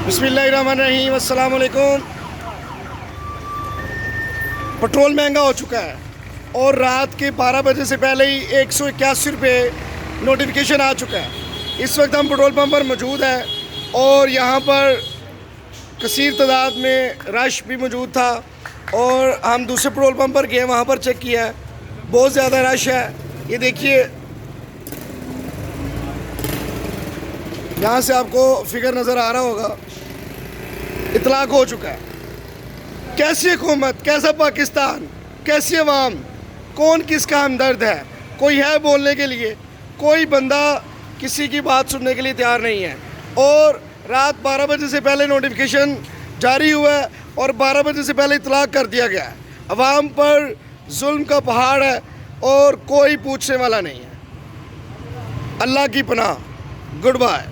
बिस्मिल्लाहिर्रहमानिर्रहीम, अस्सलाम वालेकुम। पेट्रोल महंगा हो चुका है और रात के 12 बजे से पहले ही 181 रुपये नोटिफिकेशन आ चुका है। इस वक्त हम पेट्रोल पंप पर मौजूद हैं और यहाँ पर कसीर तादाद में रश भी मौजूद था और हम दूसरे पेट्रोल पंप पर गए, वहाँ पर चेक किया है, बहुत ज़्यादा रश है। ये देखिए, यहाँ से आपको फिगर नज़र आ रहा होगा, इतलाक हो चुका है। कैसी हुकूमत, कैसा पाकिस्तान, कैसी अवाम, कौन किसका हमदर्द है? कोई है बोलने के लिए? कोई बंदा किसी की बात सुनने के लिए तैयार नहीं है। और रात 12 बजे से पहले नोटिफिकेशन जारी हुआ है और 12 बजे से पहले इतलाक कर दिया गया है। अवाम पर जुल्म का पहाड़ है और कोई पूछने वाला नहीं है। अल्लाह की पनाह। Good bye.